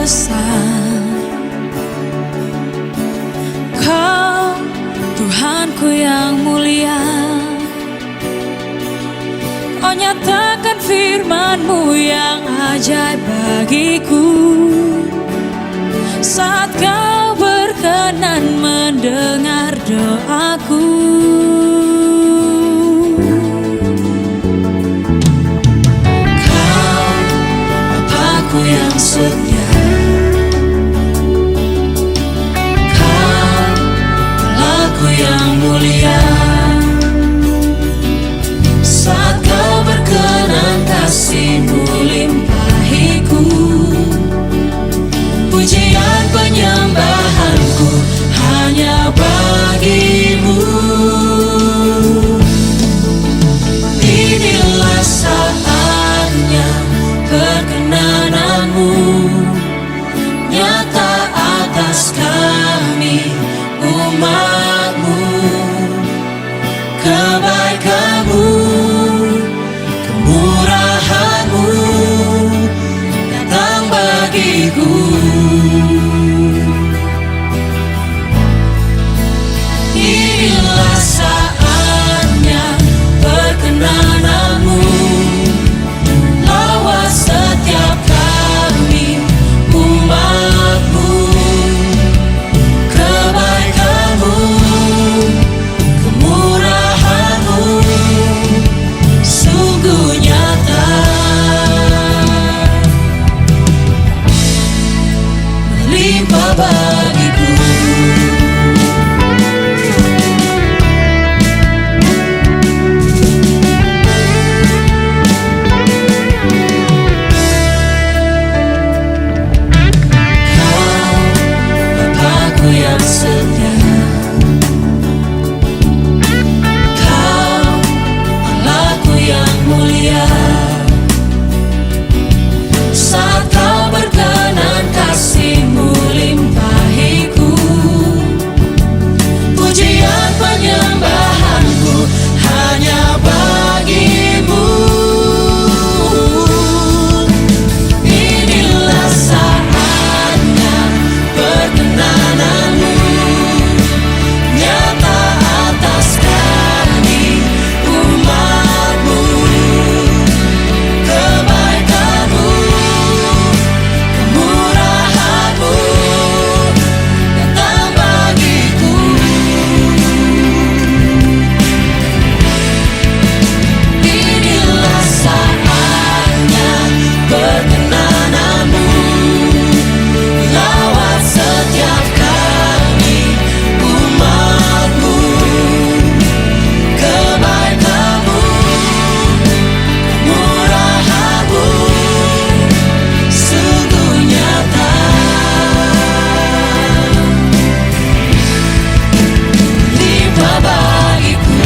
besar. Kau Tuhanku yang mulia, Kau nyatakan firman-Mu yang ajaib bagiku. Saat Kau berkenan mendengar doaku, Kau Bapakku yang setia, Kau Allahku yang mulia. Saat Kau berkenan kasih-Mu limpahiku, pujian penyembahanku hanya bagi-Mu. Inilah saatnya perkenanan-Mu nyata atas kami umat-Mu. Kebaikan-Mu, kemurahan-Mu datang bagiku. Inilah saatnya perkenanan-Mu lewat setiap kami umat-Mu. Kebaikan-Mu, kemurahan-Mu sungguh nyata melimpah bagiku. Bapakku yang setia, Kau Allahku yang mulia. Saat Kau berkenan kasih-Mu limpahiku, pujian penyembahanku hanya bagi-Mu. Inilah saatnya perkenanan-Mu nyata atas kami umat-Mu. Kebaikan-Mu, kemurahan-Mu datang bagiku. Inilah saatnya perkenanan-Mu lewat setiap kami umat-Mu. Kebaikan-Mu, kemurahan-Mu sungguh nyata limpah bagiku.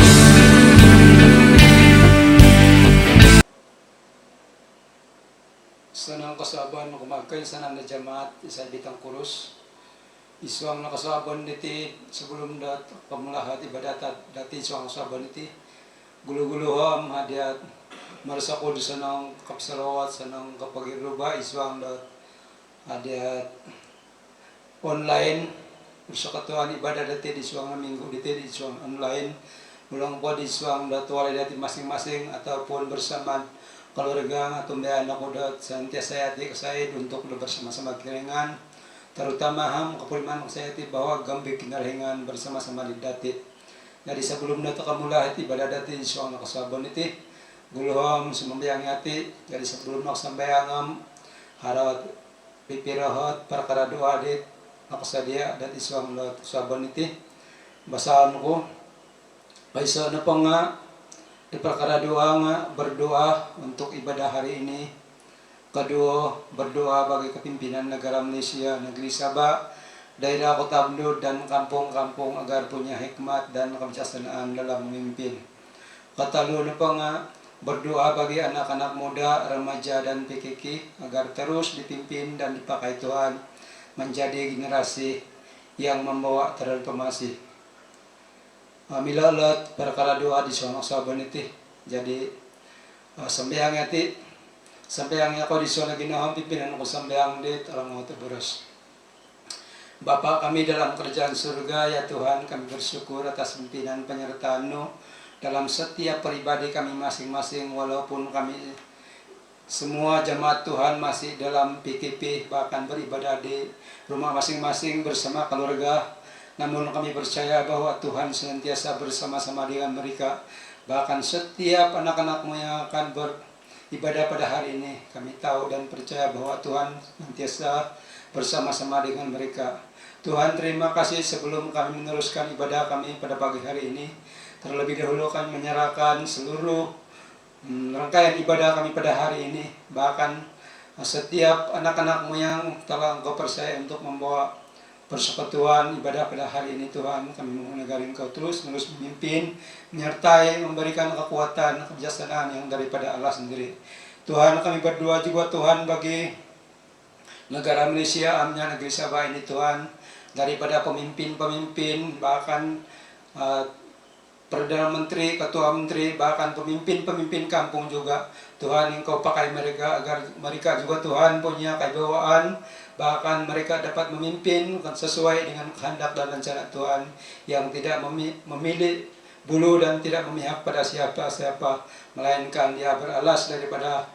Sanang kasaban kumakay sanang na jamaat isa bitang kurus. Iswang nakasaban niti sebelum pamulahat ibadat dati iswang kasaban niti gulu-guluham hadiat marsakod sanang kapsalawat sanang kapagiruba iswang hadiat online sa katuan ibadah dati di iswang na minggu diti di iswang online mulang po di iswang datuwalay dati masing-masing ataupun bersama keluarga atau anak udah santiasa di saya untuk bersama-sama keringan, terutama ham kepuliman saya bahwa gambi kinaringan bersama-sama di dati. Jadi sebelum datu kamulah ibadah dati insya Allah kasabon itu guluham semambayang hati. Jadi sebelum sambayangam harat pipirahat perkara doa dit nakasadia dati insya Allah kasabon itu basahan ko kaisa na pa nga di perkara doa nga berdoa untuk ibadah hari ini. Kedua, berdoa bagi kepimpinan negara Malaysia, negeri Sabah, daerah Kota Abdul dan kampung-kampung agar punya hikmat dan kebijaksanaan dalam memimpin. Katalu na pa nga berdoa bagi anak-anak muda, remaja dan PKK agar terus dipimpin dan dipakai Tuhan menjadi generasi yang membawa transformasi. Milalat perkara doa di sana saban itu. Jadi sembahyang itu Sampeang ako di na ginahang pimpinan ko sampeang dit alam mo beres. Bapa kami dalam kerajaan surga, ya Tuhan, kami bersyukur atas pimpinan penyertaan-Mu dalam setiap pribadi kami masing-masing, walaupun kami semua jemaat Tuhan masih dalam PKP, bahkan beribadah di rumah masing-masing bersama keluarga. Namun kami percaya bahwa Tuhan senantiasa bersama-sama dengan mereka. Bahkan setiap anak-anak-Mu yang akan beribadah pada hari ini, kami tahu dan percaya bahwa Tuhan senantiasa bersama-sama dengan mereka. Tuhan, terima kasih sebelum kami meneruskan ibadah kami pada pagi hari ini. Terlebih dahulu kami menyerahkan seluruh rangkaian ibadah kami pada hari ini. Bahkan setiap anak-anak-Mu yang telah Engkau percaya untuk membawa persekutuan ibadah pada hari ini, Tuhan, kami mohon agar Engkau terus memimpin, menyertai, memberikan kekuatan, kebijaksanaan yang daripada Allah sendiri. Tuhan, kami berdoa juga Tuhan bagi negara Malaysia, amnya negeri Sabah ini Tuhan, daripada pemimpin-pemimpin, bahkan Perdana Menteri, Ketua Menteri, bahkan pemimpin-pemimpin kampung juga. Tuhan, Engkau pakai mereka agar mereka juga Tuhan punya kewibawaan, bahkan mereka dapat memimpin sesuai dengan kehendak dan rencana Tuhan, yang tidak memilih bulu dan tidak memihak pada siapa-siapa, melainkan dia beralas daripada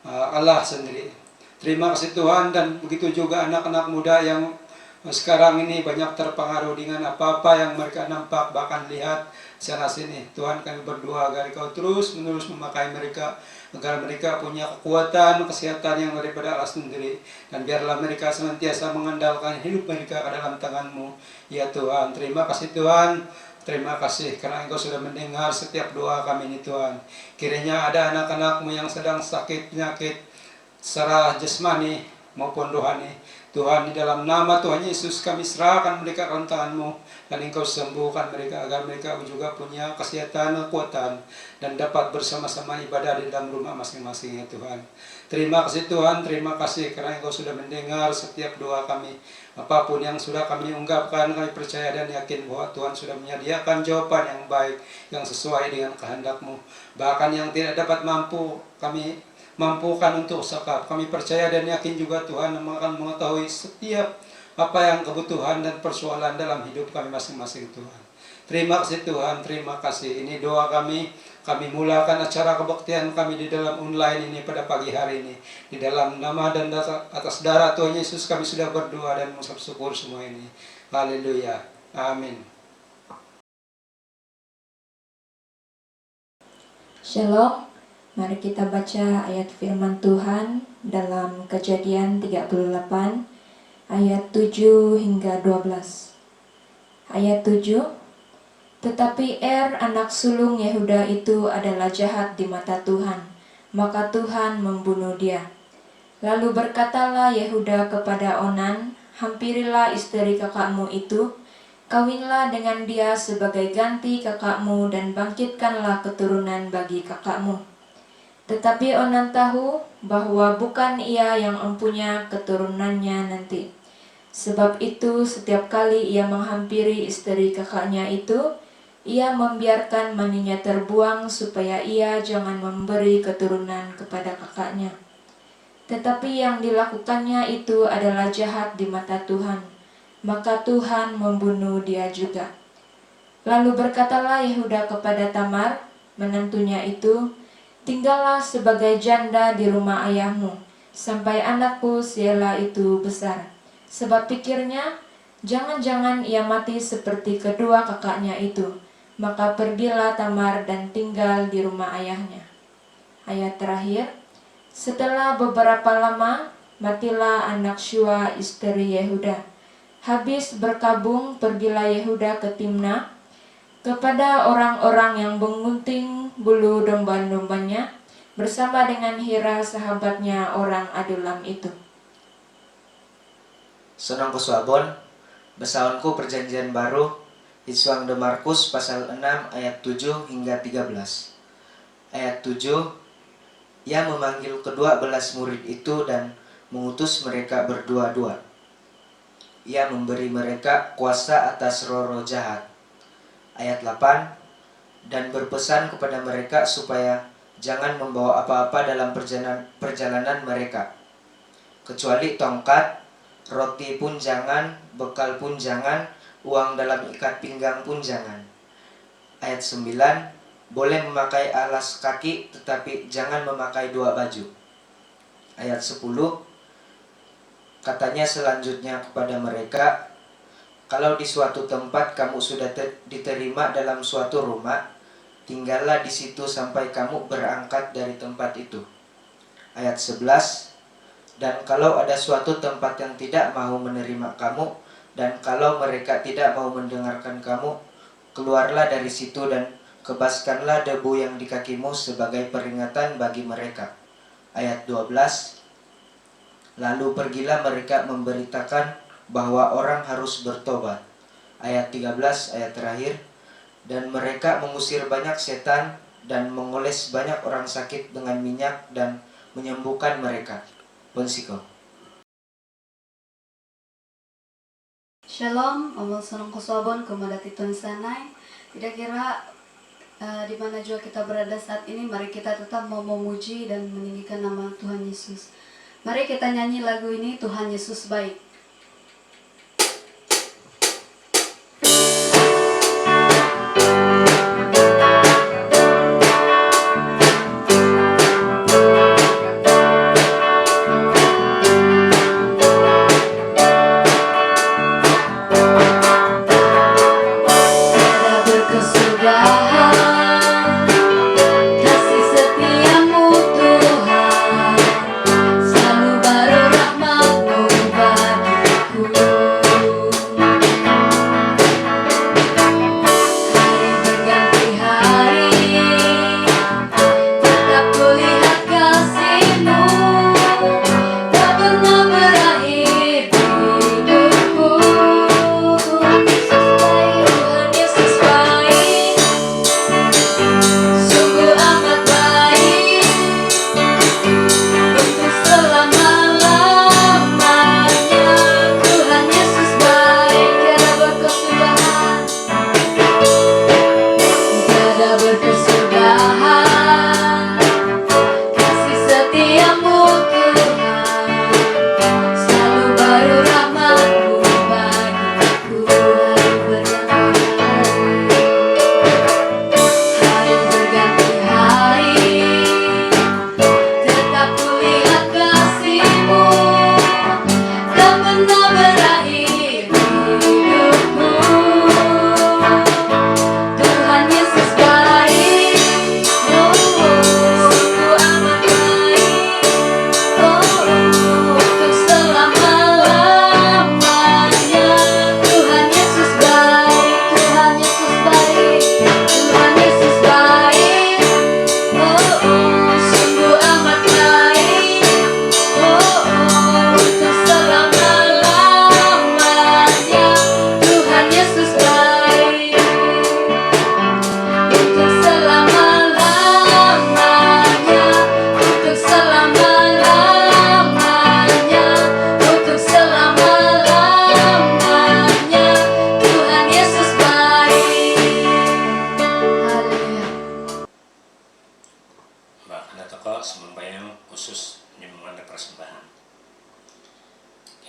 Allah sendiri. Terima kasih Tuhan, dan begitu juga anak-anak muda yang sekarang ini banyak terpengaruh dengan apa-apa yang mereka nampak, bahkan lihat sana sini. Tuhan, kami berdoa agar Engkau terus menerus memakai mereka, agar mereka punya kekuatan, kesehatan yang daripada Allah sendiri, dan biarlah mereka senantiasa mengandalkan hidup mereka ke dalam tangan-Mu, ya Tuhan. Terima kasih Tuhan, terima kasih karena Engkau sudah mendengar setiap doa kami ini Tuhan. Kiranya ada anak-anak-Mu yang sedang sakit penyakit secara jasmani maupun rohani, Tuhan, di dalam nama Tuhan Yesus kami serahkan mereka ke tangan-Mu, dan Engkau sembuhkan mereka agar mereka juga punya kesehatan, kekuatan, dan dapat bersama-sama ibadah di dalam rumah masing-masing, ya Tuhan. Terima kasih Tuhan, terima kasih karena Engkau sudah mendengar setiap doa kami. Apapun yang sudah kami ungkapkan, kami percaya dan yakin bahwa Tuhan sudah menyediakan jawaban yang baik, yang sesuai dengan kehendak-Mu. Bahkan yang tidak dapat mampu, kami mampukan untuk sekap. Kami percaya dan yakin juga Tuhan akan mengetahui setiap apa yang kebutuhan dan persoalan dalam hidup kami masing-masing Tuhan. Terima kasih Tuhan, terima kasih. Ini doa kami. Kami mulakan acara kebaktian kami di dalam online ini pada pagi hari ini. Di dalam nama dan atas darah Tuhan Yesus kami sudah berdoa dan mengucap syukur semua ini. Haleluya. Amin. Shalom. Mari kita baca ayat firman Tuhan dalam Kejadian 38 ayat 7 hingga 12. Ayat 7. Tetapi anak sulung Yehuda itu adalah jahat di mata Tuhan, maka Tuhan membunuh dia. Lalu berkatalah Yehuda kepada Onan, hampirilah istri kakakmu itu, kawinlah dengan dia sebagai ganti kakakmu dan bangkitkanlah keturunan bagi kakakmu. Tetapi Onan tahu bahwa bukan ia yang mempunyai keturunannya nanti. Sebab itu setiap kali ia menghampiri istri kakaknya itu, ia membiarkan maninya terbuang supaya ia jangan memberi keturunan kepada kakaknya. Tetapi yang dilakukannya itu adalah jahat di mata Tuhan, maka Tuhan membunuh dia juga. Lalu berkatalah Yehuda kepada Tamar, menantunya itu, tinggallah sebagai janda di rumah ayahmu, sampai anakku Sela itu besar. Sebab pikirnya, jangan-jangan ia mati seperti kedua kakaknya itu. Maka pergilah Tamar dan tinggal di rumah ayahnya. Ayat terakhir. Setelah beberapa lama, matilah anak Syua istri Yehuda. Habis berkabung, pergilah Yehuda ke Timna, kepada orang-orang yang mengunting bulu domba-dombanya bersama dengan Hira sahabatnya orang Adulam itu. Senang kesuabon, besawanku perjanjian baru, Isuang de Markus pasal 6 ayat 7 hingga 13. Ayat 7, ia memanggil kedua belas murid itu dan mengutus mereka berdua-dua. Ia memberi mereka kuasa atas roh-roh jahat. Ayat 8, dan berpesan kepada mereka supaya jangan membawa apa-apa dalam perjalanan mereka, kecuali tongkat, roti pun jangan, bekal pun jangan, uang dalam ikat pinggang pun jangan. Ayat 9, boleh memakai alas kaki tetapi jangan memakai 2 baju. Ayat 10, katanya selanjutnya kepada mereka, kalau di suatu tempat kamu sudah diterima dalam suatu rumah, tinggallah di situ sampai kamu berangkat dari tempat itu. Ayat 11, dan kalau ada suatu tempat yang tidak mau menerima kamu, dan kalau mereka tidak mau mendengarkan kamu, keluarlah dari situ dan kebaskanlah debu yang di kakimu sebagai peringatan bagi mereka. Ayat 12, lalu pergilah mereka memberitakan bahwa orang harus bertobat. Ayat 13, ayat terakhir, dan mereka mengusir banyak setan dan mengoles banyak orang sakit dengan minyak dan menyembuhkan mereka. Bonsiko. Shalom, omong senang kusobon kemadati Tuhan sanai. Tidak kira di mana juga kita berada saat ini, mari kita tetap mau memuji dan meninggikan nama Tuhan Yesus. Mari kita nyanyi lagu ini, Tuhan Yesus baik. Kasih setiamu Tuhan, selalu baru rahmat-Mu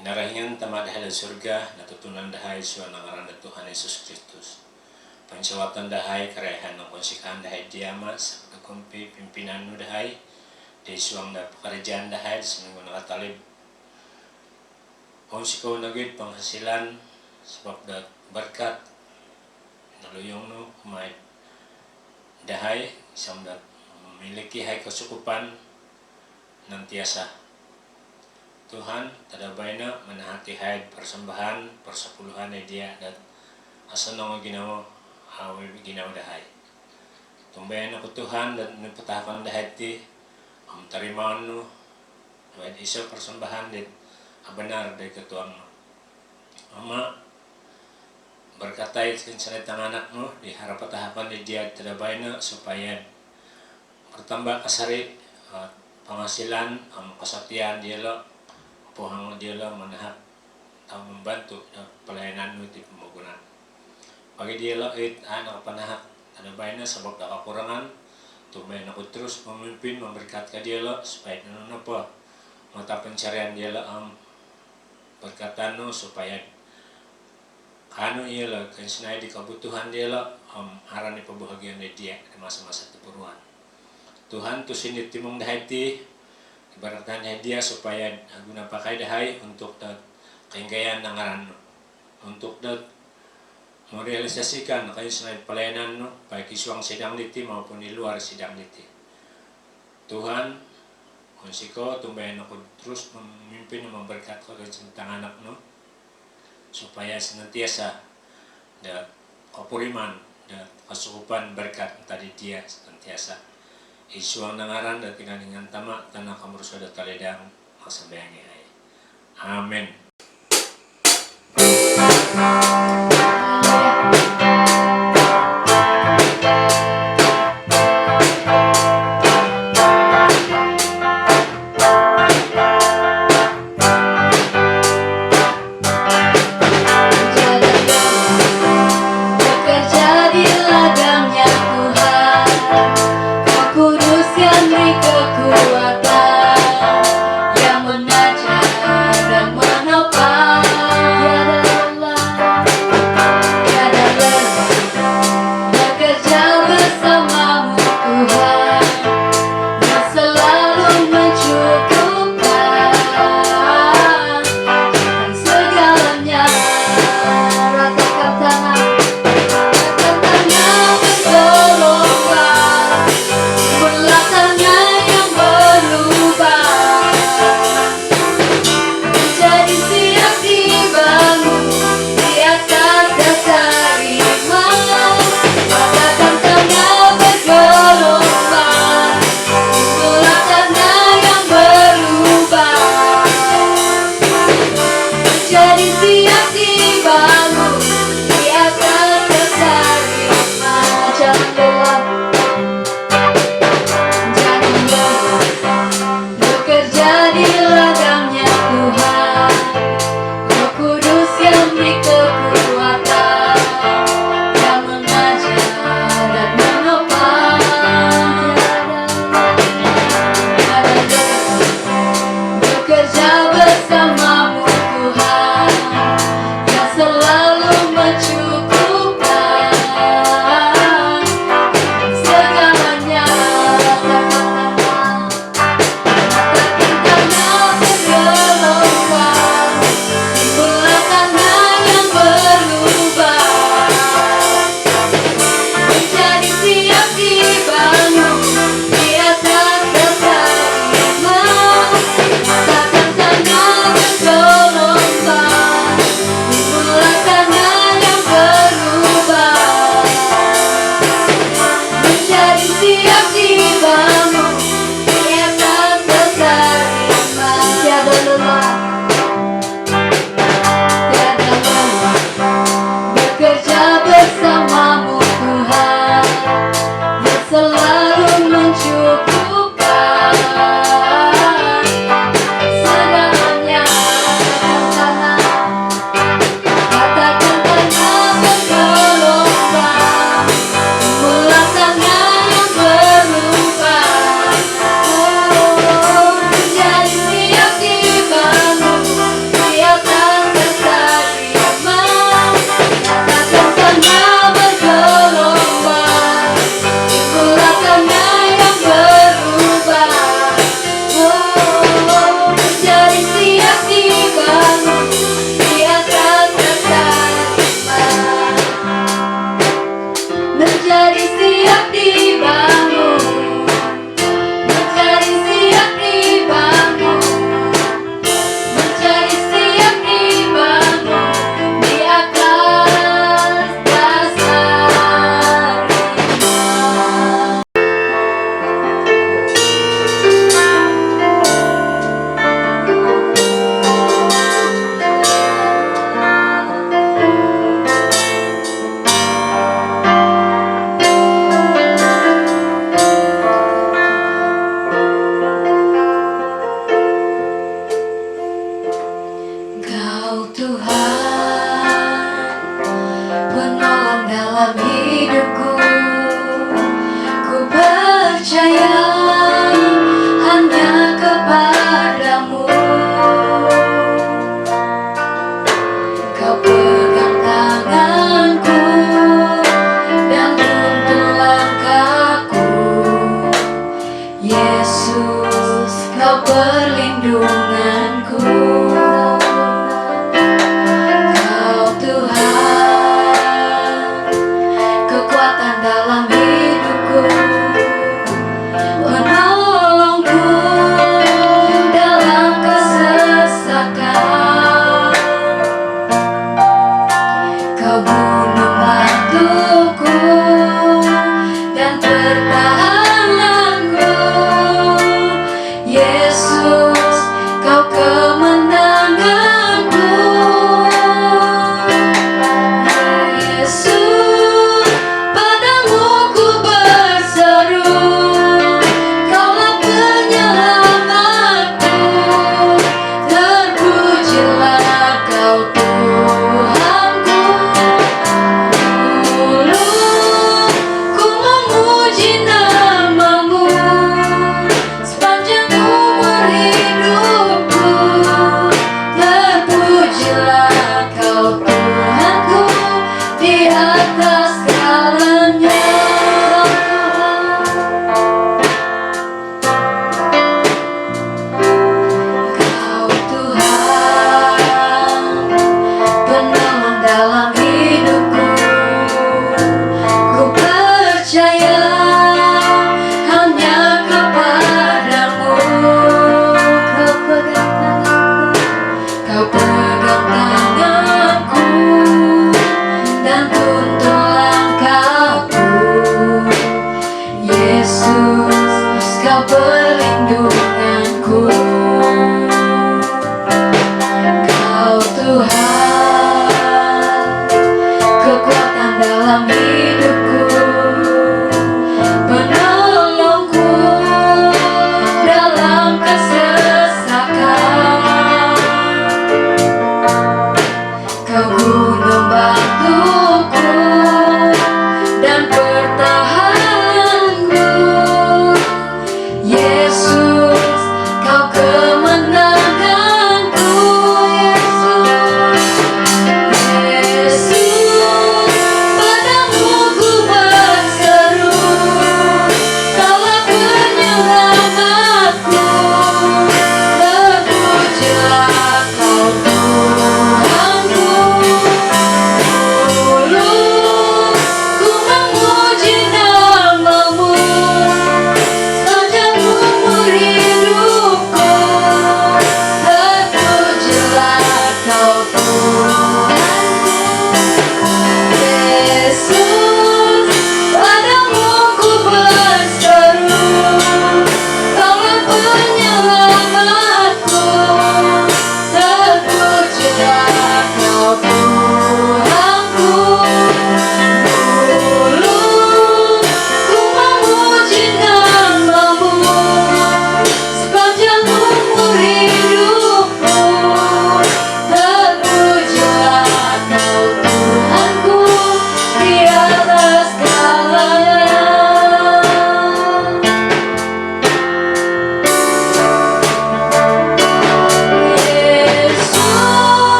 Kinarahingan tamat dahay surga natutunan dahay sa nangaran na Tuhan Yesus Kristus. Pansawatan dahay karehan ng konsikan dahay diama sa pagkumpi pimpinan no dahay di suang na pakarajaan dahay sa mga nakatalib. Konsikaw nagit panghasilan sebab da berkat naluyong no may dahay isang da memiliki hay kesukupan ng tiasa. Tuhan tadabay na manahati hay persembahan persepuluhan ay dia dan asa nang ginawa hawi ginawa dahay. Tumbayan ako Tuhan dan nagpatahapan dahay ti ang tarimaan no ay isa persembahan din benar dari ketuang Mama berkatai salitang anak mo di harapan tahapan di dia tadabay na supaya bertambah kasari penghasilan kesatian dia lo pohang dia lah manahap tahu membantu pelayanan di pembangunan. Bagi dia lah anak panahap ada banyak sebab ada kekurangan tumbayan aku terus memimpin memberkati dia lo supaya apa mata pencarian dia lo berkata no supaya kanu iya lo kensinai di kebutuhan dia lo harani kebahagiaan dia di masa-masa keperluan Tuhan tu sini timung dahati ibaratkan dia supaya guna pakai dahai untuk keinggayan nangaran untuk merealisasikan kayu selain pelayanan no, baik isuang sidang liti maupun di luar sidang liti. Tuhan, konsiko tumbayan aku terus memimpin dan memberkati tentang anak no, supaya senantiasa dan kepuriman dan kesukupan berkat tadi dia senantiasa. Isuang nangaran dan tinggal dengan tamak tanah kamu sudah taledang masabayangnya. Amin. Bekerja di ladangnya Tuhan, Roh Kudus yang beri kekuatan, yang mengajar dan menopang. Tiada lelah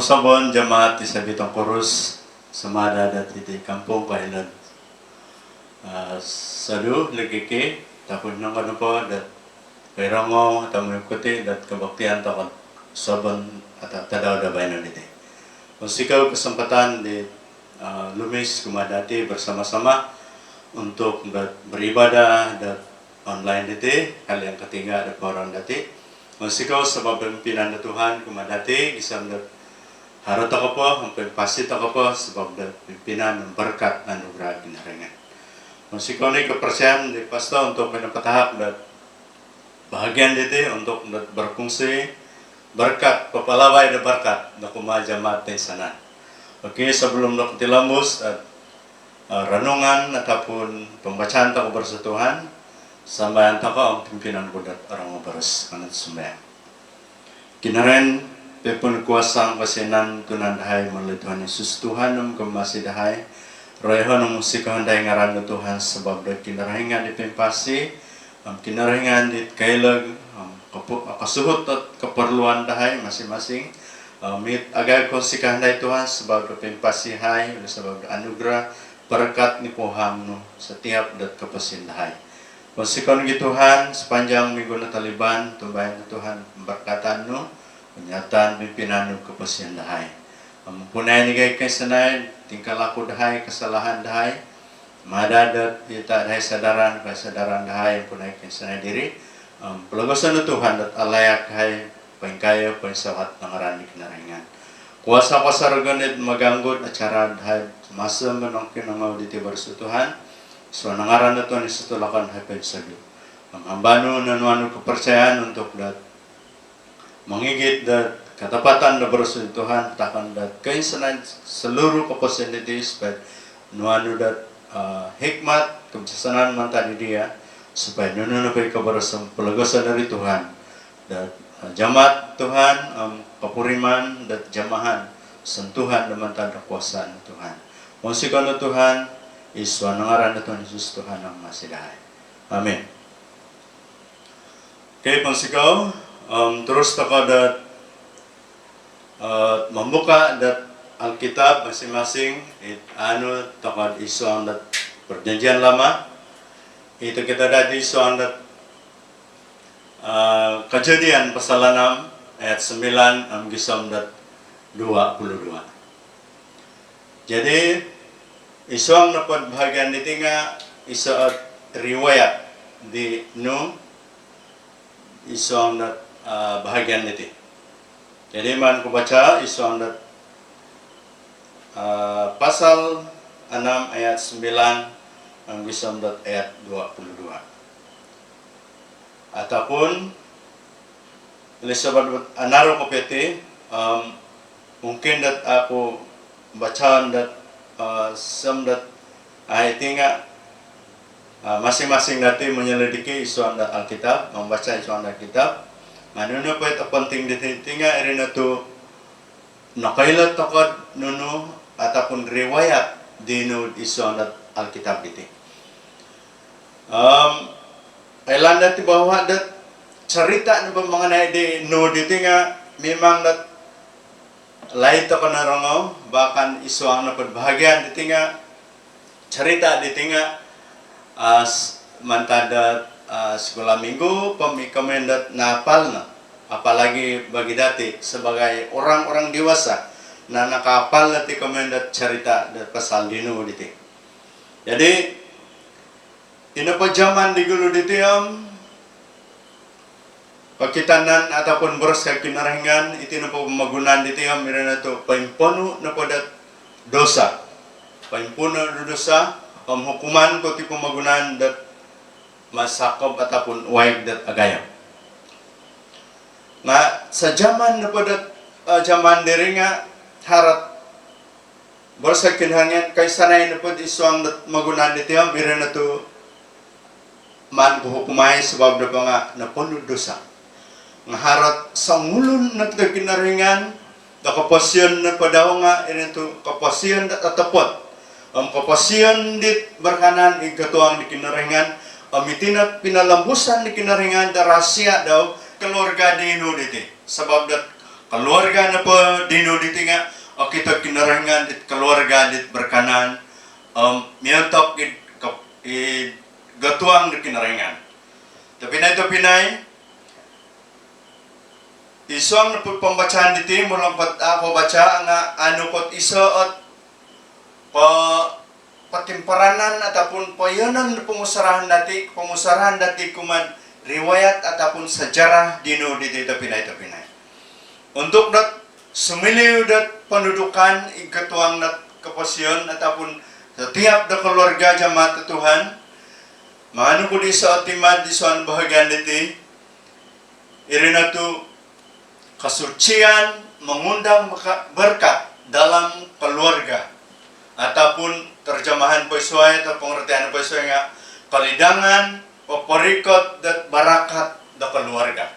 nakasabon jamaat di sa bitong kurus sumada dat iti kampung Kailan. Sadu legeke tapos nang ano po dat kairango tamu ikuti dat kebaktian takot sabon at tadaw da bayan iti. Kung sikaw kesempatan di lumis kumadati bersama-sama untuk beribadah dan online iti kalian ketiga ada orang dati. Kung sikaw sa pimpinan na Tuhan kumadati isang harap ako po, ang pagpasit ako po sebab pimpinan ng berkat anugerah kinaringan. Masih kau ni kepercayaan di pastor untuk menepatahap dan bahagian dito untuk berfungsi berkat papalaway na berkat na kumajamat di sana. Oke, sebelum tilambus renungan ataupun pembacaan tak bersatuhan sambayan tak ang pimpinan budak orang beres kanat sembahyang. Kinaren pepun kuasang kasinan tunan dahay melalui Tuhan Yesus Tuhan nam kemasi dahay royhon ng musikahanday ngaran ng Tuhan sebab da kinarahingan di pimpasi kinarahingan di kailag kasuhot at keperluan dahay masing-masing mit agad konsikahanday Tuhan sebab da pimpasi hay sebab da anugerah berkat ni poham no setiap dat kepasin dahay konsikon gi Tuhan sepanjang minggu na taliban tumbayan na Tuhan berkatan no penyataan pimpinan kepasian dahay. Mempunyai nigay kesenai tingkah laku dahay kesalahan dahay. Madadat kita dahay sadaran kesadaran dahay punai kesenai diri. Pelagosan Tuhan dat alayak dahay pengkaya pensahat nangaran di kinaringan. Kuasa-kuasa reganit maganggut acara dahay masa menongkin ng auditi bersu Tuhan. So nangaran na Tuhan isutulakan dahay pensagyo. Menghambanu nanuanu kepercayaan untuk dat mengigit dan ketepatan dan bersuci Tuhan takkan dan keinginan seluruh opportunity supaya nuanu dan hikmat kebijaksanaan mantan dia supaya nuanu napai kebersamaan pelegasan dari Tuhan dan jamaat Tuhan kepuriman dan jamahan sentuhan dan mantan kekuasaan Tuhan monsikan Tuhan Iswa nangaran Tuhan Yesus Tuhan yang masih dahay amin. Oke pangsikau terus tokoh dat membuka dat Alkitab masing-masing anu tokoh isuang dat perjanjian lama itu kita ada di isuang dat Kejadian pasal 6 ayat 9 gisam dat 22. Jadi isuang dapat bahagian ditinggal isuang riwayat di nu isuang dat bahagian itu. Jadi man ku baca isuang dat pasal 6 ayat 9 ang gisam dat ayat 22. Ataupun Elisabeth anaro ko peti mungkin dat aku bacaan dat sam dat ay tinga masing-masing dati menyelidiki isuan dat Alkitab, membaca isuan Alkitab. Manuna pa ito penting ditinga irin tu nakailat takad nuno ataupun riwayat dinu isuan dat Alkitab iti. Kailan dati bahwa dat cerita na mengenai di nu ditinga memang dat lain to kanarangau bahkan isuan na bahagian ditinga cerita ditinga mantada sekolah minggu pemikomendat napal na apalagi bagi dati sebagai orang-orang dewasa na nakapal nati komendat cerita dan pasal dinu diti. Jadi ino pa zaman di gulu diti pakitanan ataupun boros kinarahingan iti na po magunan diti mirana to paimpono na po dat dosa paimpono na dosa hukuman ko ti pemagunaan dat masakob ataupun waig dat agayam. Nga sa zaman na po dat zaman diri nga harat borsa kinahangyan kay sanay na po isuang dat magunaan dito mira na to man hukumay sebab na nga napuno dosa. Nga harat sa ngulon na to kinaringan da kapasyon na po daw nga ito kapasyon dat atapot kapasian dit berkanan ikatuang di kinaringan mitinat pinalambusan di kinaringan da rasya daw keluarga dinu diti sebab dat keluarga na po dino diti nga o kita kinarangan dit keluarga dit berkanan miyotok gatuang di kinarangan. Tapi pinay isang na po pembacaan diti mulang ako baca nga ano kot iso at patimparanan ataupun payanan pengusahaan dati kuman riwayat ataupun sejarah dino di pinay. Untuk dat semiliu dat pendudukan ketuang dat keposian ataupun setiap da keluarga jamaat Tuhan manu ko di sa timad di suan bahagian diti irina tu kesucian mengundang berkat dalam keluarga ataupun terjemahan poisuai atau pengertian poisuai nga kalidangan paparikot dat barakat da keluarga.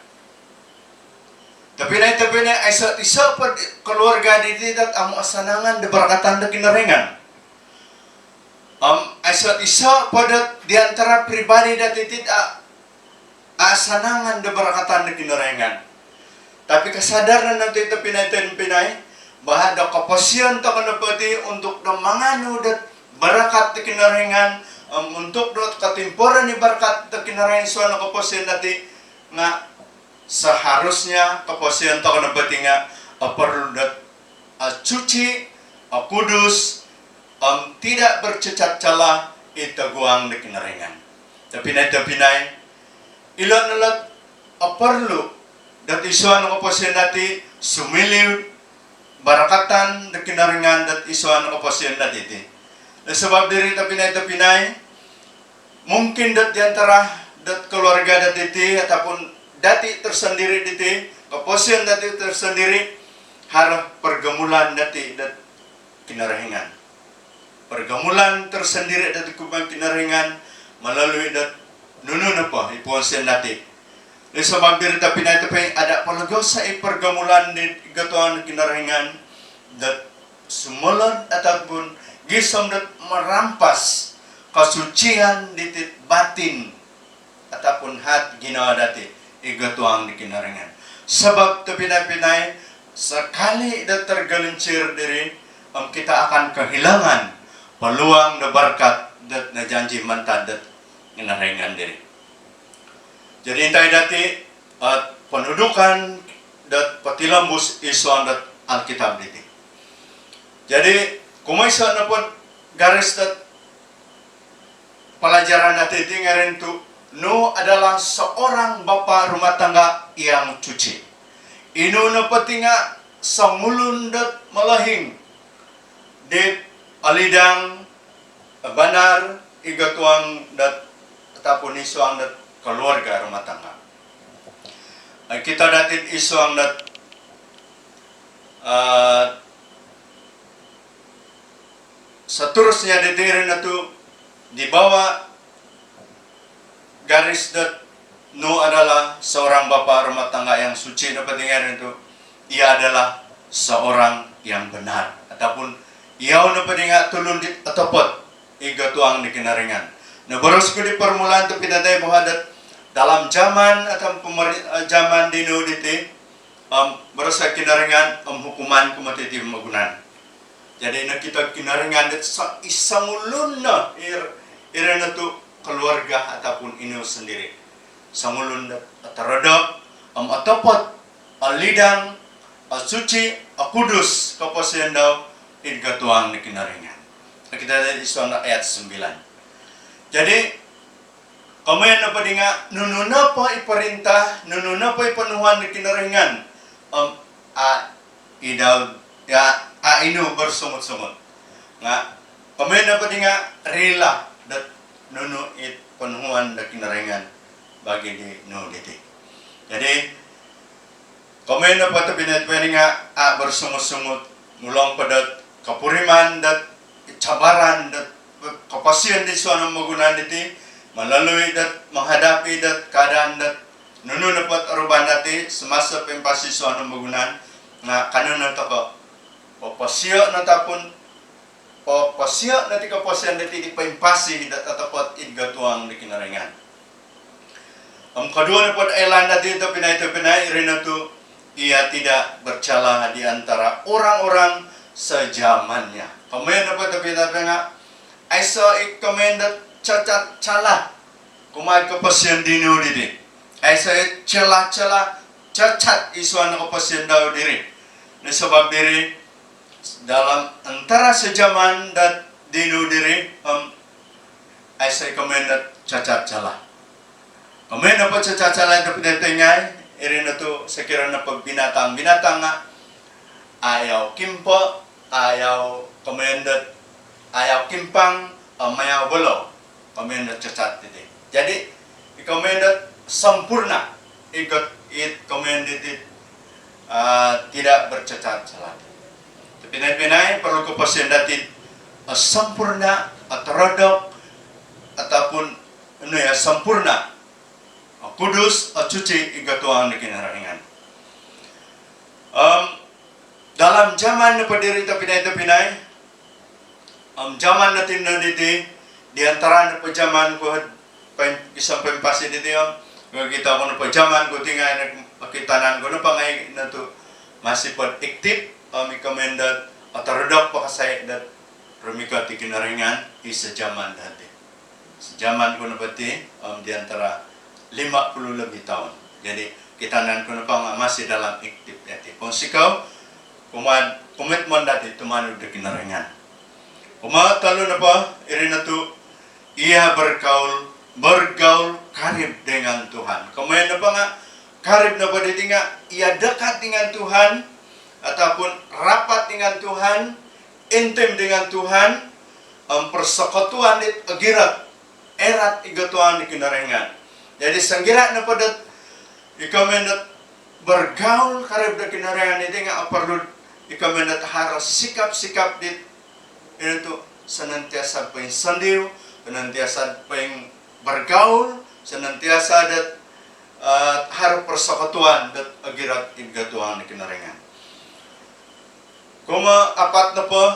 Tapi na isa pa keluarga di dat amo asanangan da barakatan da kinarengan. Isa pa dat di antara pribadi dat itit asanangan da barakatan da kinarengan. Tapi kesadaran nanti pinay bahwa da kapasian ta kanapati untuk da mangano dat barakat da kinarengan untuk da katimporan ni barakat da kinarengan suana kapasian dati nga seharusnya kapasian ta kanapati nga perlu dat suci kudus tidak bercacat celah itaguang da kinarengan. Tapi pinay ilan perlu dat isuan kapasian dati sumiliw barakatan da kinaringan dat isuan kapasian dati iti. Sebab diri pinay mungkin dat diantara dat keluarga dati iti ataupun dati tersendiri diti kapasian dati tersendiri harap pergumulan dati dat kinaringan. Pergumulan tersendiri dati kubang kinaringan melalui dat nunu napa ipuasan dati. Sebab diri pinay ada palagos sa pergumulan di gatuan kinaringan dat sumulod ataupun gisam dat merampas kasucian di batin ataupun hat ginawa dati igatuang di kinaringan. Sebab pinay sekali dat tergelincir diri kita akan kehilangan peluang na berkat dat na janji mantad dat kinaringan diri. Jadi intai dati pendudukan dat patilambus isuan dat Alkitab diti. Jadi kumaisa na po garis dat pelajaran dati iti ngarin tu no adalah seorang bapa rumah tangga yang cuci. Inu na pati nga sa mulun dat malahing dit alidang banar igatuang dat tapon isuang dat keluarga rumah tangga. Kita datit isuang dat seterusnya ditirin itu dibawa garis dat no adalah seorang bapak rumah tangga yang suci. Dapat dengar itu ia adalah seorang yang benar ataupun ia dapat dengar tulun di atopot igatuang di kinaringan. Nah baru di permulaan itu pinadai bahwa dalam zaman atau zaman dino diti berasa kinaringan hukuman kumatiti magunan. Jadi nak kita kinaringan det isang ulun na irana tu keluarga ataupun ino sendiri. Sangulun terodok atopot alidang suci kudus kapasian daw idgatuang ni kinaringan. Kita lihat di ayat 9. Jadi kamayan na pa di nga, nununa pa iparintah, nununa pa ipanuhan ni kinaringan, inu bersungut-sungut. Nga, kamayan na pa di nga, rela, dat nunu it panuhan na kinaringan, bagi di nuditi. Jadi, kamayan na pa tabi na nga, bersungut-sungut, mulang pa dat kapuriman, dat cabaran, dat kapasian di suanang magunan diti, melalui dat menghadapi dat keadaan dat nunu dapat aruban dati semasa pempasi suanu magunan nga kanon na tako popasyo na tapon popasyo na ti kapasian dati di pempasi dat atapot idgatuang di kinaringan. Kedua na pod elan dati ito pinay rin na to ia tidak bercela di antara orang-orang sejamannya. Komen apa tapi nga aisa ikomendat cacat cala kumai kapasyan dino didi. Aisa cela-cela cacat isuan kapasyan daw diri. Sebab diri dalam antara sejaman dan dino diri aisa ikomendat cacat cala. Komen apa cacat cala dapat datengay irin na to sekiranya pagbinatang-binatang nga ayaw kimpo, ayaw komendat, ayaw kimpang, mayaw bolo, komendat cacat dito. Jadi, komendat sempurna, ikut komendat tidak bercacat salah. Pinay-pinay perlu kepastian datit sempurna atau rodok ataupun sempurna kudus cuci igatuan di kinarahingan. Dalam zaman na padiri pinay, zaman natin na diti, di antara na pa zaman ko, isang pempasi diti kita ko na pa zaman ko, tingay nakitanan ko na pa ngay na to, masipad iktip, ikomendat, at rodok pa kasay, dat rumika ti kinaringan, isa zaman dati. Sa zaman ko na pati, di antara 50 lebih tahun. Jadi kita nan kuno pang masih dalam iktip dati. Kung sikaw komitmen dati tumanu de kinarangan. Talo na pa irin na to ia bergaul karib dengan Tuhan. Kemudian na pa nga karib na pa dito nga ia dekat dengan Tuhan ataupun rapat dengan Tuhan, intim dengan Tuhan, persekutuan di agirat erat igatuan di kinarangan. Jadi sanggira na padat ikomendat bergaul karib da kinarangan ini nga perlu ikomendat harus sikap-sikap dit itu senantiasa peng sandiw, senantiasa peng bergaul, senantiasa dat harus persekutuan dat agirat igatuan di kinarangan. Kuma apat na po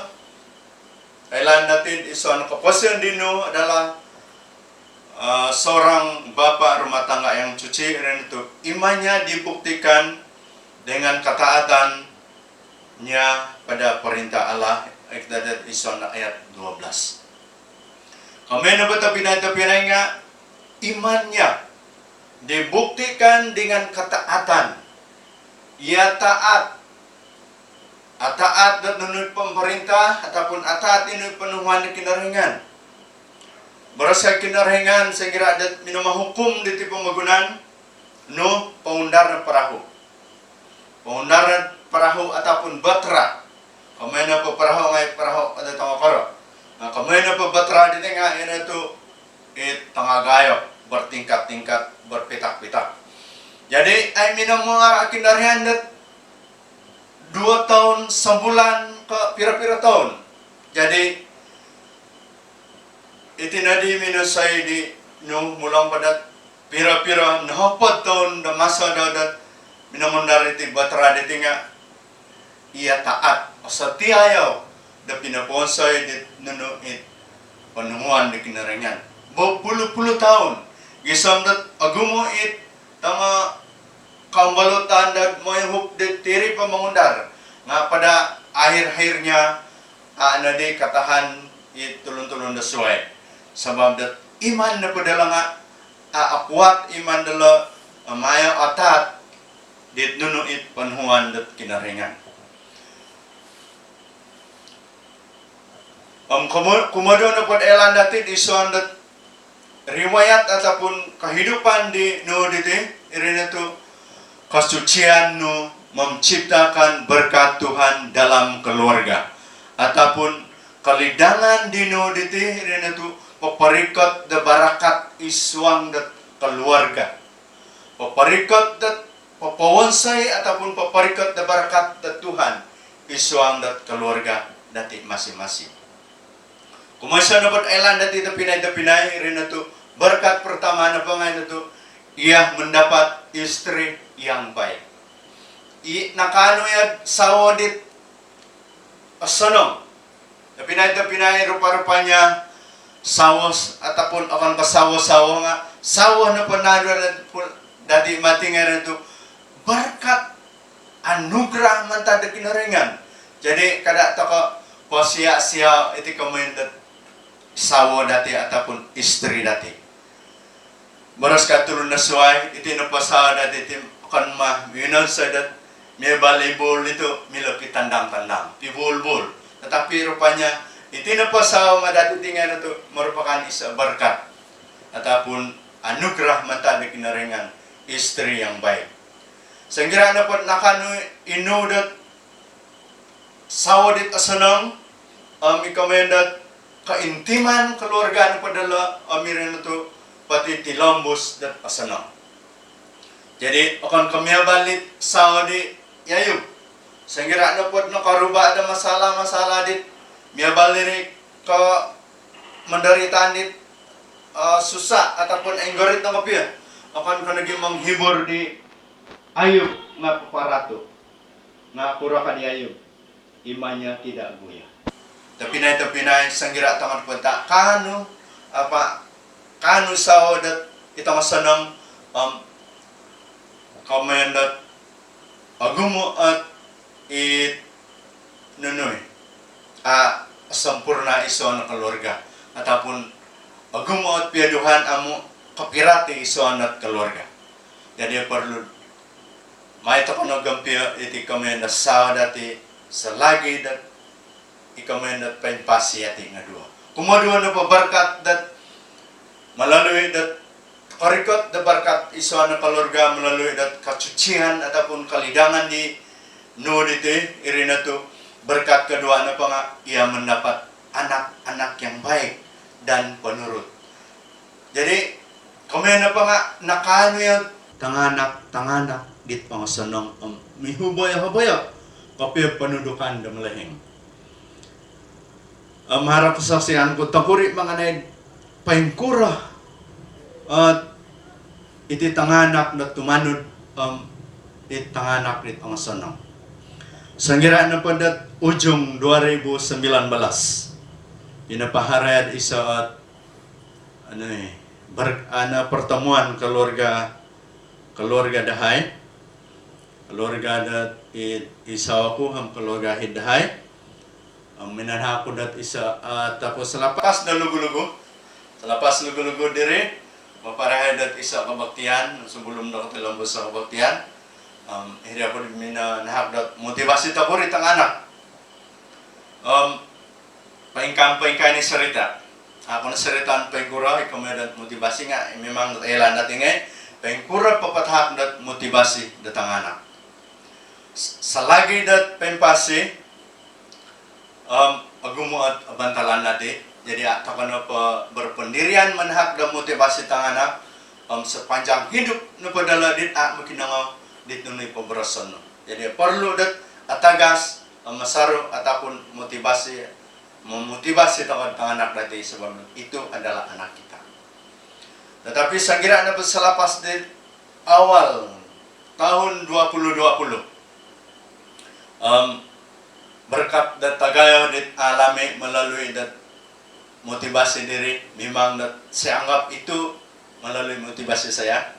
kailan natin iso kapasyan dino adalah seorang bapak rumah tangga yang suci itu imannya dibuktikan dengan ketaatannya pada perintah Allah Iqdadat Ison ayat 12. Kami pinay nga imannya dibuktikan dengan ketaatan. Ia taat dan menurut pemerintah ataupun taat ini penuhan di kinaringan. Berasa kinaringan segera ada minumah hukum di tipe pembangunan pengundar perahu ataupun batra. Kamena pa perahu ngay perahu ada tangakaro. Kamena pa batra di tengah ini tu tangagayo bertingkat-tingkat berpitak-pitak. Jadi ay minum mga kinaringan dat 2 tahun sebulan ke pira-pira tahun. Jadi itinadi minusay di mulang padat pira-pira nahapad taon da masa dadat minamundar iti batra diti nga iya taat sa tiayaw da pinaponsay di it panuhuan di kinarangan. Puluh-puluh tahun gisam dat agumo it tama kambalutan dat moyhuk di tiri pamangundar nga pada akhir-akhirnya di katahan tulun-tulun da suway. Sebab dat iman na padala nga akuat iman dala maya atat dit nunuit panhuan dat kinaringan. Kumado na pod elan dati isuan dat riwayat ataupun kehidupan di diti irin itu kesucian menciptakan berkat Tuhan dalam keluarga ataupun kalidangan di diti irin itu paparikot da barakat iswang dat keluarga. Paparikot dat papawonsay ataupun paparikot da barakat dat Tuhan iswang dat keluarga dati masing-masing. Kumasa na pat elan dati da pinay rin na to berkat pertama na pangay na to ia mendapat istri yang baik. Nakano ya sawo dit asanong. Da pinay rupa-rupanya sawas ataupun akan kasawa-sawa nga sawa na panado dati mati nga rin ito berkat anugerah manta de kinaringan. Jadi kada toko posia-sia iti komendet sawo dati ataupun istri dati. Baras katulun na suway iti napasa dati iti kan mah minal sadat may balibol itu milaki tandang-tandang pibul-bul. Tetapi rupanya iti napasa madati tingan itu merupakan isa berkat ataupun anugerah manta de kinaringan istri yang baik. Sehingga dapat nakanu inudat sawadit asanang ikomendat kaintiman keluarga na padala amirin itu pati tilambus dat asanang. Jadi akan kami balik sawadi yayub. Sehingga dapat nakaruba ada masalah-masalah dit miabalik ke menderitaan dit susah ataupun enggorit na kapia akan kanagi menghibur di Ayub nga paparatu nga kurakan di Ayub imannya tidak goyah. Tapinay sanggira tangan punta kanu sawadat itong sanang komendat agumo at it nunoy sempurna iso na keluarga ataupun agumo at piaduhan amo kapirati iso na keluarga. Jadi perlu may ito kono gampia iti komendat sawadati selagi dat ikomendat penpasi ati nga dua. Kumadua na pabarkat dat melalui dat karikot da barkat iso na keluarga melalui dat kacucian ataupun kalidangan di nudite irina tu berkat kedua na pa nga ia mendapat anak-anak yang baik dan penurut. Jadi komena pa nga nakano yung tanganak dit pangasanang mihubaya-hubaya kapi panudukan da malahing. Harap kesaksian ko takuri mengenai paingkura at iti tanganak na tumanud it tanganak dit pangasanang. Sanggira na padat ujung 2019 pinapaharayad isa at pertemuan keluarga dahay keluarga dat isaw ko ham keluarga hidahay ang minanha ko dat isa tapos selapas na lugo-lugo diri maparahay dat isa kabaktian sebelum na katilambos sa kabaktian hindi ako minanahak dat motivasi ta ko ritang anak paingkang ni sarita ako na saritaan paingkura ikamedat motivasi nga memang elan natin paingkura papathak dat motivasi datang anak. Selagi dat pempasi agumo at bantalan natin. Jadi takano pa berpendirian manhak dan motivasi tang anak sepanjang hidup no padala dit makinangaw dit nunoy paberason. Jadi perlu dat atagas masaru ataupun memotivasi tang anak natin sebab itu adalah anak kita. Tetapi sekira na selepas di awal tahun 2020 berkat dat tagayo dit alami melalui dat motivasi diri memang dat saya anggap itu melalui motivasi saya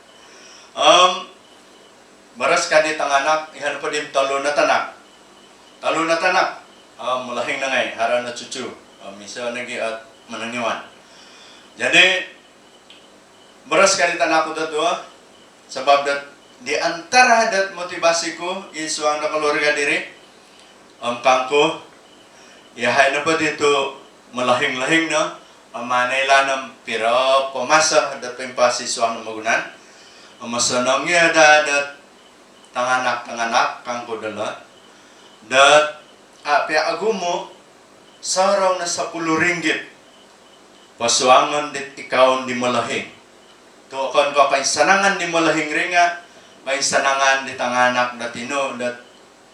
baras kadi tang anak ihan pa dim talo na tanak mulahing na ngay hara na cucu misa nagi at manangiwan jadi baras kadi tanak ko dat sebab dat di antara dat motivasiku isuang na keluarga diri kangko yahay na pa dito malahing-lahing na manila ng pira pamasa dat pempasi suang na magunan masanang ya dat tanganak kangko dala dat pia agumo sarang na 10 ringgit pasuangan dit ikaw di malahing to kon ko painsanangan di malahing ringa painsanangan di tanganak datino dat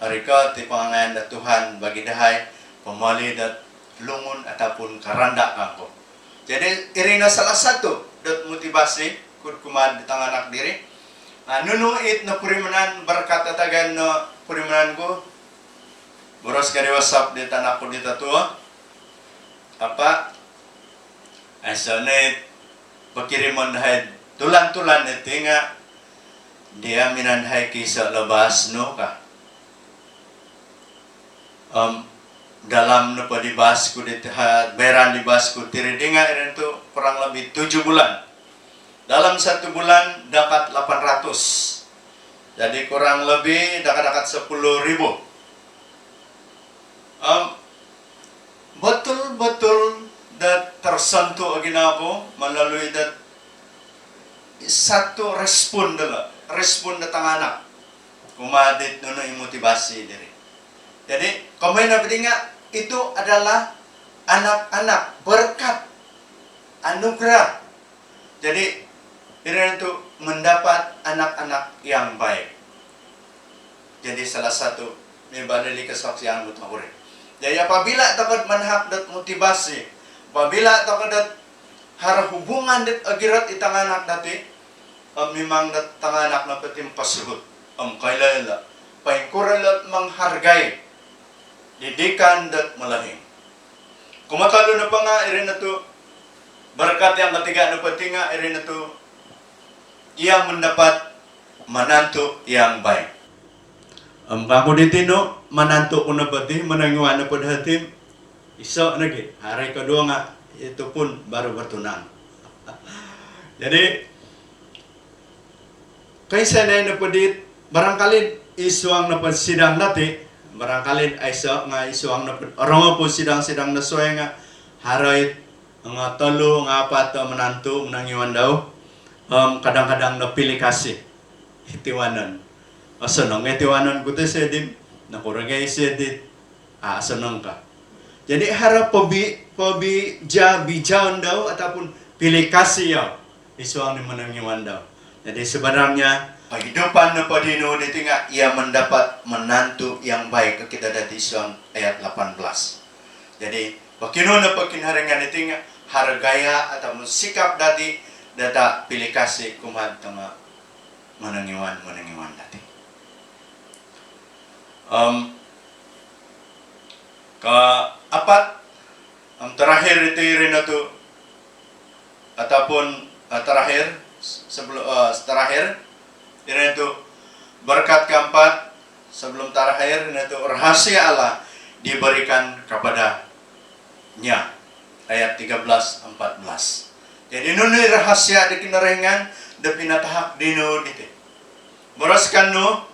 arika ti pangangayan dat Tuhan bagi dahay pamali dat lungun ataupun karanda kangko. Jadi irina salah satu dat motivasi kud kumad di tanganak diri nunuit na purimanan berkat atagan no purimanan ko boros kari WhatsApp di tanak ko di tatua apa asanit pakiriman dahay tulan-tulan iti nga dia minanhay kisa labas no ka dalam napa dibahas ku beran dibahas ku tiridinga itu kurang lebih 7 bulan. Dalam 1 bulan dapat 800. Jadi kurang lebih dekat-dekat 10.000. Betul-betul tersentuh aginapo melalui satu respon datang anak kumadit nuno motivasi diri. Jadi komen na itu adalah anak-anak berkat anugerah. Jadi ini itu mendapat anak-anak yang baik. Jadi salah satu membalik kesaksian mutahuri. Jadi apabila dapat manhak dat motivasi, apabila dapat harap hubungan dat agirat itang anak dati, memang dat tang anak na patim pasubot, kailala, paingkuralat menghargai didikan dat malahing. Kumatalo na pa nga, irin na to, berkat yang ketiga na pati nga, irin na to, ia mendapat menantu yang baik. Kamu ditino, menantu ko na pati, menangyuan na pada hatim, iso lagi, hari kedua nga, itu pun baru bertunang. Jadi, kaysa na napadit, barangkali isuang na sidang nati, barangkali aiso nga isuang na orang po sidang-sidang na soy nga haray nga 3 nga 4 menantu menangiwan daw kadang-kadang napili kasi itiwanan asanong itiwanan ko te sedim nakuragay sedit asanong ka jadi harap pobi bijawan daw ataupun pilih kasih yaw isuang ni menangiwan daw jadi sebenarnya kehidupan na padino dito nga ia mendapat menantu yang baik ke kita dari Islam ayat 18. Jadi pakino na pagkinharingan dito nga hargaya atau sikap dati data pilih kasih kumad tanga menangiwan dati. Keempat terakhir itu rin itu ataupun terakhir sebelum terakhir ini itu berkat keempat sebelum terakhir ini itu rahasia Allah diberikan kepadanya ayat 13-14. Jadi nuni rahasia di kinarengan de pinatahak dino dite. Boraskan no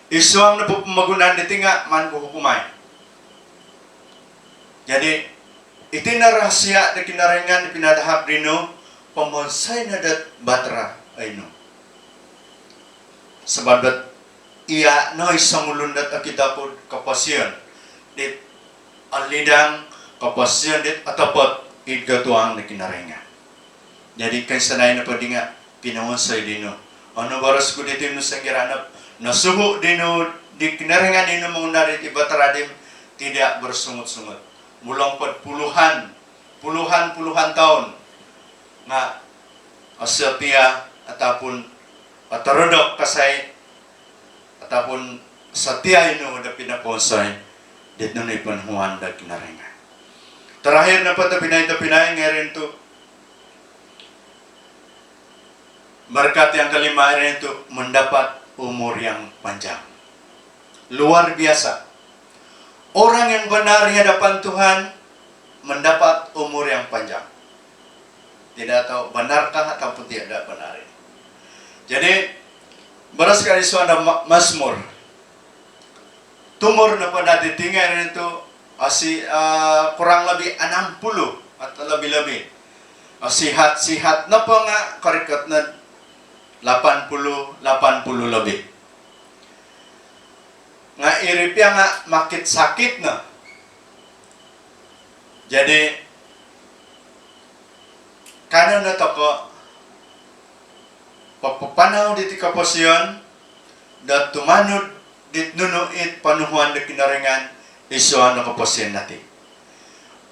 isuang na pemagunan dite nga man hukumay. Jadi iti na rahasia di kinarengan di pinatahak dino pemonsay na dat batra ay no. Sebab ia no isang ulundat kita pun kapasyan dit alidang kapasyan dit atapot idgatuang na kinarengan. Jadi kaysanay na pwede nga pinawonsay dino. Ano baras ko dito yung sanggiranap nasubo dino di kinarengan dino mga narit ibataradim tidak bersungut-sungut. Mulang puluhan tahun nga asapia ataupun atarodok kasay ataupun setia ino da pinakonsay dit nunay panhuan da kinarengan. Terakhir na pata pinay ngayon to berkat yang kelima ini itu mendapat umur yang panjang. Luar biasa. Orang yang benar di hadapan Tuhan mendapat umur yang panjang. Tidak tahu benarkah ataupun tidak benar. Jadi beras kali suara Mazmur. Tumor na pada ditinggal itu kurang lebih 60 atau lebih. Sihat na po nga karikat na 80 lebih. Nga iripya nga makit sakit na. Jadi kanan na toko papapanaw diti kapasyon dat tumanod dit nunuit panuhuan na kinaringan isuan na kapasyon natin.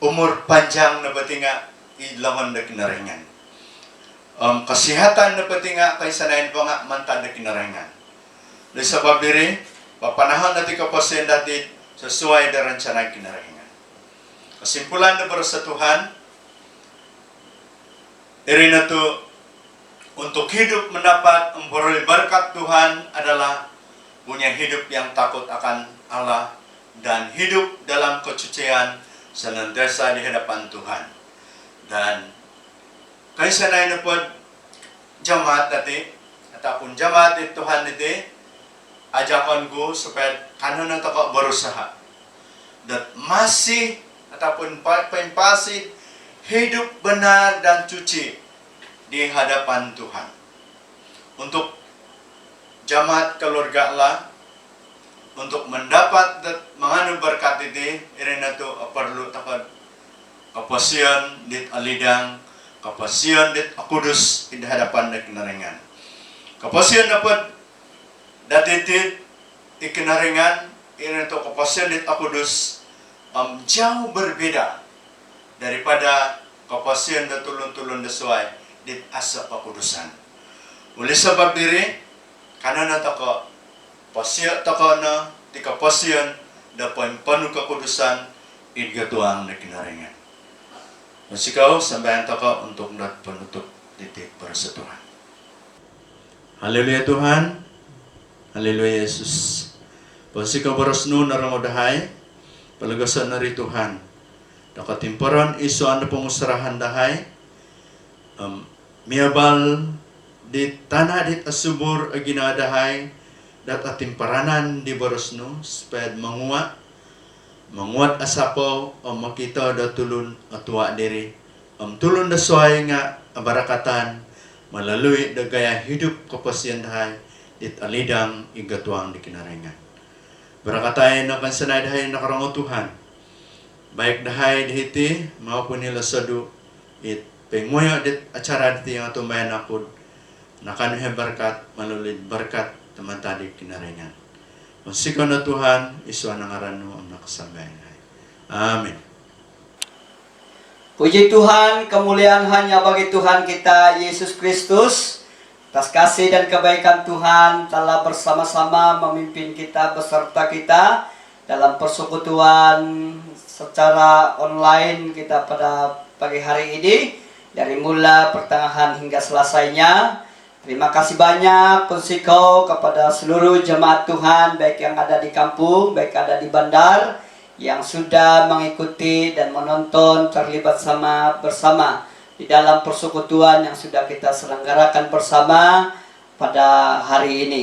Umur panjang na bati nga ilangan na kinaringan. Kasihatan na pati nga kaysanayin pa nga mantan na kinaringan. Dahil sa babiri, papanahon natin kapasyon natin sesuai dengan rencana kinaringan. Kesimpulan na para sa Tuhan, iri na to untuk hidup mendapat memperoleh berkat Tuhan adalah punya hidup yang takut akan Allah dan hidup dalam kesucian senantiasa di hadapan Tuhan. Dan kaisanay na po jamaat dati ataupun jamaat di Tuhan diti ajakan ko supaya kanon na tako berusaha dan masih ataupun pampasid hidup benar dan suci di hadapan Tuhan. Untuk jamaat keluarga Allah, untuk mendapat menganu berkat ini, irina tu perlu takut kapasian dit alidang, kapasian dit akudus di hadapan kinaringan. Kapasian dapat datitit ikinaringan, irina tu kapasian dit akudus jauh berbeda daripada kapasian dat tulun-tulun sesuai dit asa pakudusan. Oleh sebab diri, karena tako pasya tako na tika pasyan dapat penuh kekudusan idga tuang na kinaringan. Masikaw sambayan tako untuk dat penutup titik persatuan. Haleluya Tuhan, haleluya Yesus. Pasikaw barasnu naramodahay, palagasan nari Tuhan. Nakatimperan iso anda pemusrahan dahay, miabal di tanah dit asubur aginadahay dat atimparanan di borosno supaya menguat asapo makita da tulun atua diri tulun da suay nga barakatan melalui da gaya hidup kapasian dahay dit alidang igatuang di kinaringan. Barakatay na kansanay dahay nakarango Tuhan baik dahay dihiti maupun nila sadu it pengoyo dit acara dit yang atumbayan akod nakanuhe berkat melalui berkat teman tadi kinaringan. Masikaw na Tuhan, iswa ng ngaran mo ang nakasambayan. Amin. Puji Tuhan, kemuliaan hanya bagi Tuhan kita Yesus Kristus. Atas kasih dan kebaikan Tuhan telah bersama-sama memimpin kita beserta kita dalam persekutuan secara online kita pada pagi hari ini dari mula pertengahan hingga selesainya. Terima kasih banyak Konsiko kepada seluruh jemaat Tuhan baik yang ada di kampung, baik ada di bandar yang sudah mengikuti dan menonton terlibat bersama di dalam persekutuan yang sudah kita selenggarakan bersama pada hari ini.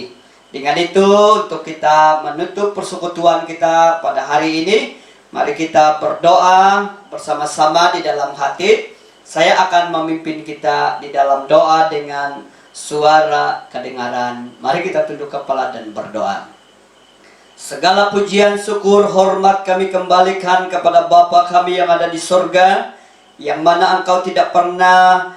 Dengan itu untuk kita menutup persekutuan kita pada hari ini, mari kita berdoa bersama-sama di dalam hati. Saya akan memimpin kita di dalam doa dengan suara kedengaran. Mari kita tunduk kepala dan berdoa. Segala pujian, syukur, hormat kami kembalikan kepada Bapa kami yang ada di surga, yang mana Engkau tidak pernah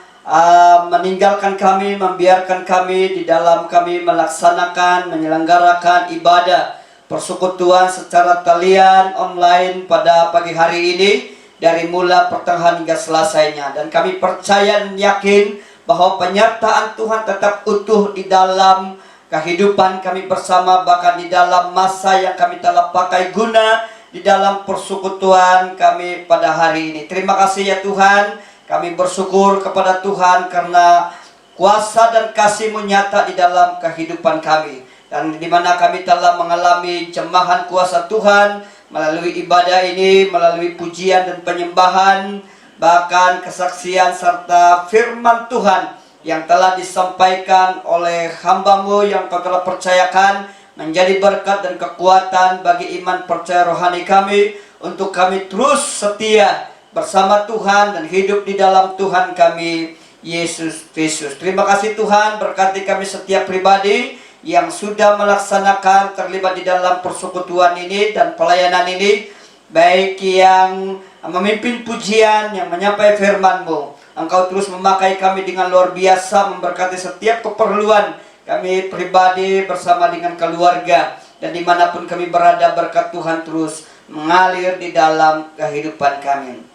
meninggalkan kami, membiarkan kami di dalam kami melaksanakan, menyelenggarakan ibadah persekutuan secara talian online pada pagi hari ini dari mula pertengahan hingga selesainya. Dan kami percaya dan yakin bahwa penyertaan Tuhan tetap utuh di dalam kehidupan kami bersama, bahkan di dalam masa yang kami telah pakai guna di dalam persekutuan kami pada hari ini. Terima kasih ya Tuhan, kami bersyukur kepada Tuhan karena kuasa dan kasih-Mu nyata di dalam kehidupan kami. Dan di mana kami telah mengalami jemahan kuasa Tuhan melalui ibadah ini, melalui pujian dan penyembahan, bahkan kesaksian serta firman Tuhan yang telah disampaikan oleh hamba-Mu yang Kau telah percayakan menjadi berkat dan kekuatan bagi iman percaya rohani kami untuk kami terus setia bersama Tuhan dan hidup di dalam Tuhan kami Yesus Kristus. Terima kasih Tuhan, berkati kami setiap pribadi yang sudah melaksanakan terlibat di dalam persekutuan ini dan pelayanan ini, baik yang memimpin pujian, yang menyampai firman-Mu. Engkau terus memakai kami dengan luar biasa, memberkati setiap keperluan kami pribadi bersama dengan keluarga. Dan dimanapun kami berada, berkat Tuhan terus mengalir di dalam kehidupan kami.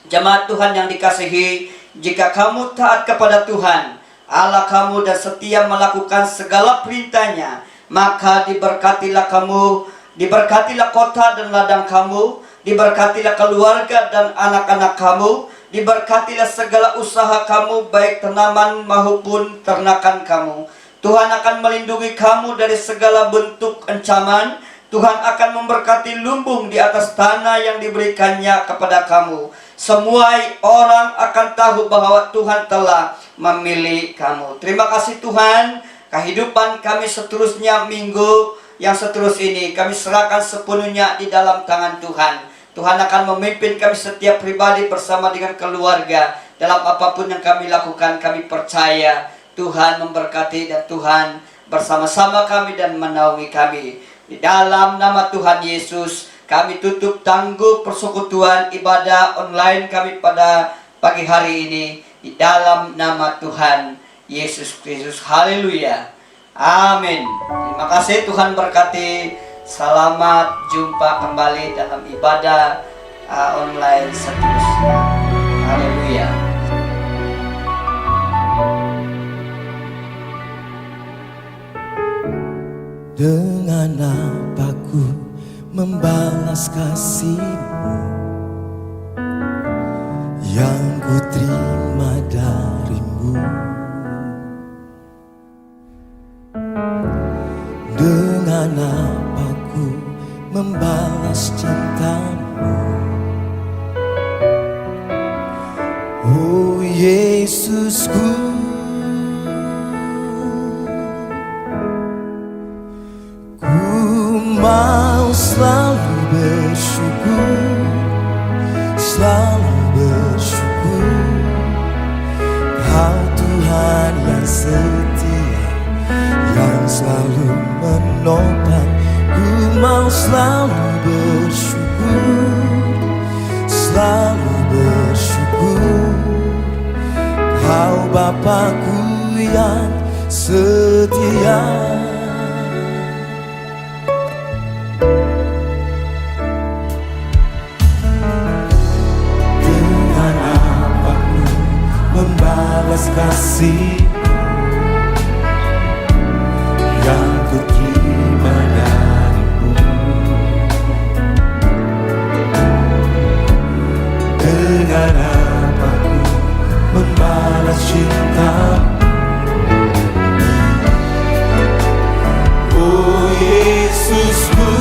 Jemaat Tuhan yang dikasihi, jika kamu taat kepada Tuhan Allah kamu dan setia melakukan segala perintahnya, maka diberkatilah kamu, diberkatilah kota dan ladang kamu, diberkatilah keluarga dan anak-anak kamu, diberkatilah segala usaha kamu, baik tanaman maupun ternakan kamu. Tuhan akan melindungi kamu dari segala bentuk ancaman, Tuhan akan memberkati lumbung di atas tanah yang diberikannya kepada kamu. Semua orang akan tahu bahwa Tuhan telah memilih kamu. Terima kasih Tuhan. Kehidupan kami seterusnya, minggu yang seterus ini kami serahkan sepenuhnya di dalam tangan Tuhan. Tuhan akan memimpin kami setiap pribadi bersama dengan keluarga. Dalam apapun yang kami lakukan, kami percaya Tuhan memberkati dan Tuhan bersama-sama kami dan menaungi kami. Di dalam nama Tuhan Yesus, kami tutup tangguh persekutuan ibadah online kami pada pagi hari ini. Di dalam nama Tuhan Yesus Kristus. Haleluya. Amin. Terima kasih, Tuhan berkati. Selamat jumpa kembali dalam ibadah online seterusnya. Haleluya. Dengan apa ku membalas kasih-Mu yang ku terima dari-Mu? Dengan apa ku membalas cinta-Mu? Oh Yesusku, mau selalu bersyukur, selalu bersyukur. Kau Tuhan yang setia, yang selalu menopang. Ku mau selalu bersyukur, selalu bersyukur. Kau Bapa-Ku yang setia. Membalas kasih yang ku terima dari-Mu. Dengan apa ku membalas cinta? Oh Yesusku,